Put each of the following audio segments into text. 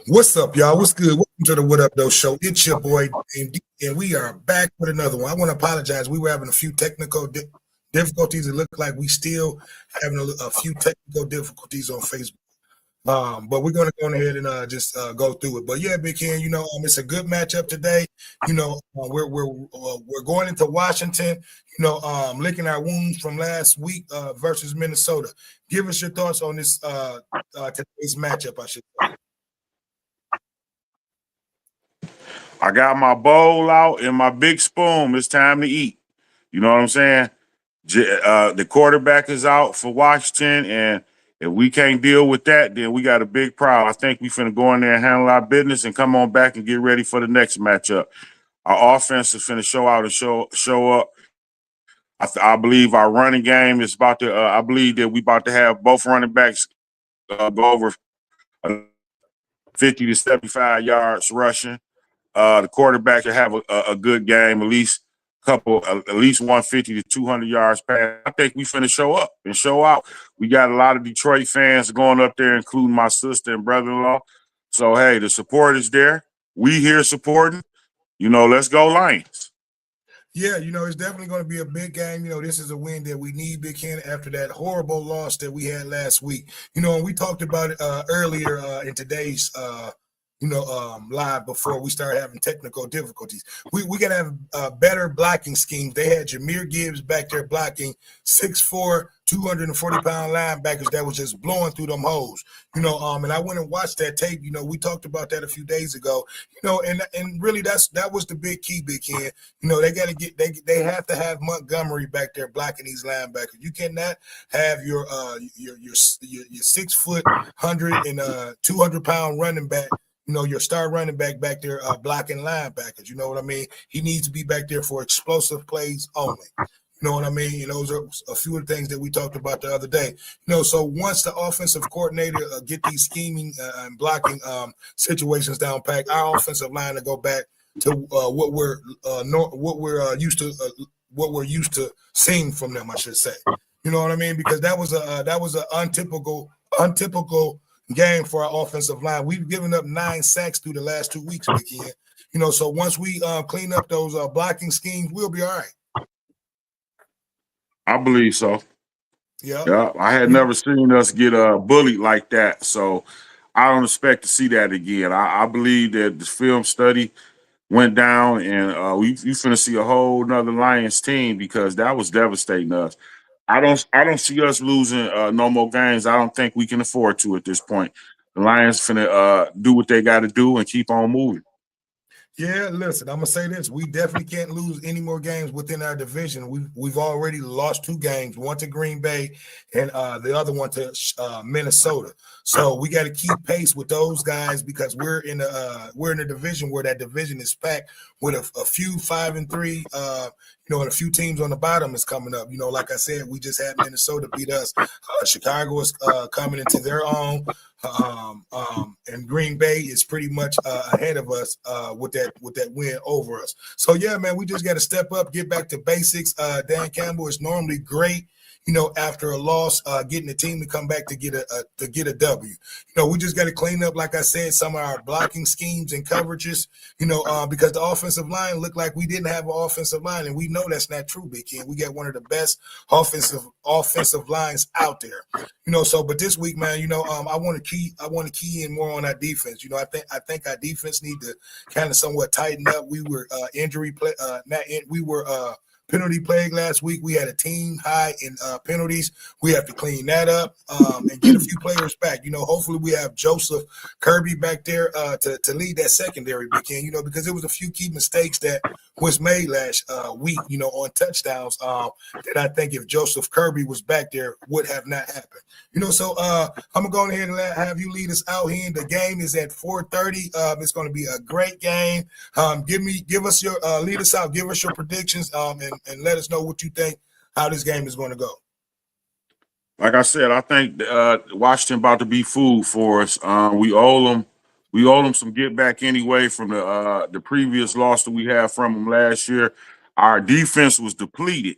What's up, y'all? What's good? Welcome to the What Up Though Show. It's your boy Dame D, and we are back with another one. I want to apologize. We were having a few technical difficulties. It looked like we still having a few technical difficulties on Facebook. But we're gonna go ahead and just go through it. But yeah, Big Ken, it's a good matchup today. We're going into Washington. Licking our wounds from last week versus Minnesota. Give us your thoughts on this today's matchup. I should say. I got my bowl out and my big spoon. It's time to eat. You know what I'm saying? The quarterback is out for Washington, and if we can't deal with that, then we got a big problem. I think we finna go in there and handle our business and come on back and get ready for the next matchup. Our offense is finna show out and show up. I believe our running game is about to. I believe that we about to have both running backs go over 50 to 75 yards rushing. The quarterback should have a good game, at least 150 to 200 yards pass. I think we finna show up and show out. We got a lot of Detroit fans going up there, including my sister and brother-in-law. So, hey, the support is there. We here supporting. Let's go Lions. Yeah, it's definitely going to be a big game. This is a win that we need, Big Ken, after that horrible loss that we had last week. And we talked about it earlier in today's live before we started having technical difficulties. We got to have better blocking schemes. They had Jahmyr Gibbs back there blocking 6'4", 240-pound linebackers that was just blowing through them holes. And I went and watched that tape. We talked about that a few days ago. And really that was the big key, Big Ken. They have to have Montgomery back there blocking these linebackers. You cannot have your 6 foot 200-pound running back, your star running back there blocking linebackers. You know what I mean? He needs to be back there for explosive plays only. You know what I mean? Those are a few of the things that we talked about the other day. So once the offensive coordinator get these scheming and blocking situations down pat, our offensive line to go back to what we're used to seeing from them, I should say. You know what I mean? Because that was an untypical game for our offensive line. We've given up 9 sacks through the last 2 weeks, weekend. So once we clean up those blocking schemes, we'll be all right. I believe so. Yeah. I had never seen us get bullied like that, so I don't expect to see that again. I believe that the film study went down, and we finna see a whole nother Lions team because that was devastating us. I don't see us losing no more games. I don't think we can afford to at this point. The Lions finna do what they got to do and keep on moving. Yeah, listen, I'm gonna say this: we definitely can't lose any more games within our division. We've already lost 2 games, one to Green Bay and the other one to Minnesota. So we got to keep pace with those guys because we're in a division where that division is packed with a few 5-3. And a few teams on the bottom is coming up. Like I said, we just had Minnesota beat us. Chicago is coming into their own. And Green Bay is pretty much ahead of us with that win over us. So yeah, man, we just got to step up, get back to basics. Dan Campbell is normally great, after a loss, getting the team to come back to get a W. We just got to clean up, like I said, some of our blocking schemes and coverages. Because the offensive line looked like we didn't have an offensive line, and we know that's not true, Big Ken. We got one of the best offensive lines out there. But this week, man, I want to key in more on our defense. I think our defense need to kind of somewhat tighten up. We were penalty plague last week. We had a team high in penalties. We have to clean that up and get a few players back. Hopefully we have Joseph Kirby back there to lead that secondary weekend, because there was a few key mistakes that was made last week, on touchdowns that I think if Joseph Kirby was back there would have not happened. So I'm going to go ahead and have you lead us out here. The game is at 4:30. It's going to be a great game. Give us your lead us out. Give us your predictions and let us know what you think, how this game is going to go. Like I said, I think Washington about to be food for us. We owe them. We owe them some get back anyway from the previous loss that we had from them last year. Our defense was depleted.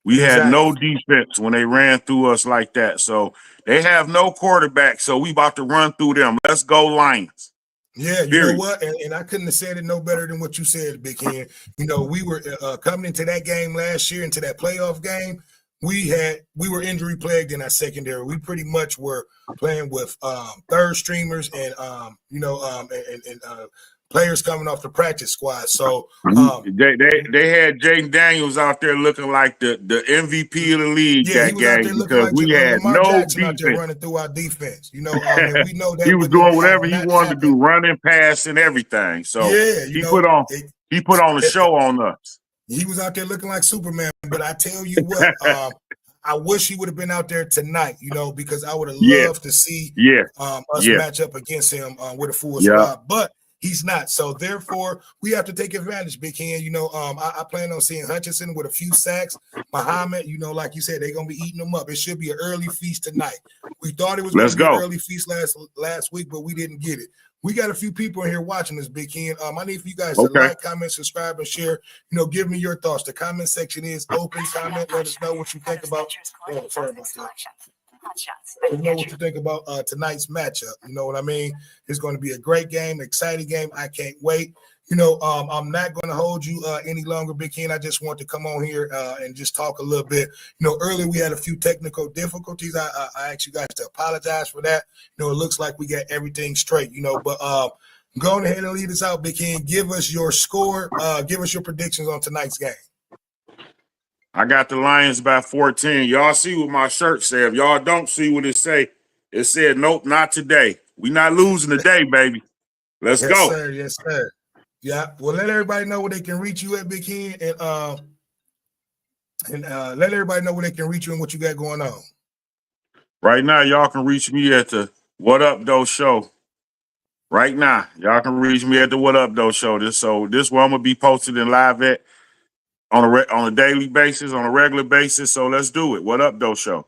We had no Exactly. defense when they ran through us like that. So they have no quarterback. So we about to run through them. Let's go Lions. Yeah, you know Period. what? And I couldn't have said it no better than what you said, Big Hen. You know, we were coming into that game last year, into that playoff game. We were injury plagued in our secondary. We pretty much were playing with third streamers and players coming off the practice squad. So They had Jaden Daniels out there looking like the MVP of the league yeah, he that was out game there looking because like we had Lamar no Jackson out there defense. running through our defense. You know, and we know that He was wouldn't doing have whatever he not wanted to do, happened. running, passing, everything. So Yeah, he put on a show on us. He was out there looking like Superman. But I tell you what, I wish he would have been out there tonight, you know, because I would have loved to see us match up against him with a full squad. But he's not. So therefore, we have to take advantage, Big Hen. You know, I plan on seeing Hutchinson with a few sacks. Muhammad, you know, like you said, they're gonna be eating them up. It should be an early feast tonight. We thought it was going to be an early feast last week, but we didn't get it. We got a few people in here watching this, Big Hen. I need for you guys to like, comment, subscribe, and share. You know, give me your thoughts. The comment section is open. Comment. Let us know what you think about. Oh, sorry about that. Let us know what you think about tonight's matchup. You know what I mean? It's going to be a great game, exciting game. I can't wait. You know, I'm not going to hold you any longer, Big Hen. I just want to come on here and just talk a little bit. You know, earlier we had a few technical difficulties. I asked you guys to apologize for that. You know, it looks like we got everything straight, you know, but go ahead and lead us out, Big Hen. Give us your score. Give us your predictions on tonight's game. I got the Lions by 14. Y'all see what my shirt said. If y'all don't see what it say, it said, nope, not today. We not losing today, baby. Let's go. Yes, sir. Yes, sir. Yeah, well, let everybody know where they can reach you at, Big Hen, and let everybody know where they can reach you and what you got going on. Right now, y'all can reach me at the What Up Though Show. Right now, y'all can reach me at the What Up Though Show. This one I'm gonna be posted in live at on a daily basis, on a regular basis. So let's do it. What Up Though Show.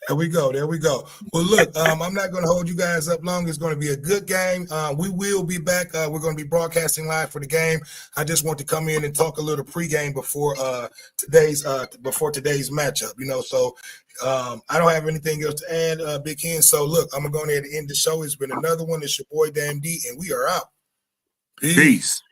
There we go. There we go. Well, look, I'm not going to hold you guys up long. It's going to be a good game. We will be back. We're going to be broadcasting live for the game. I just want to come in and talk a little pregame before today's matchup. You know, so I don't have anything else to add, Big Hen. So look, I'm going to go ahead and end the show. It's been another one. It's your boy Dame D, and we are out. Peace.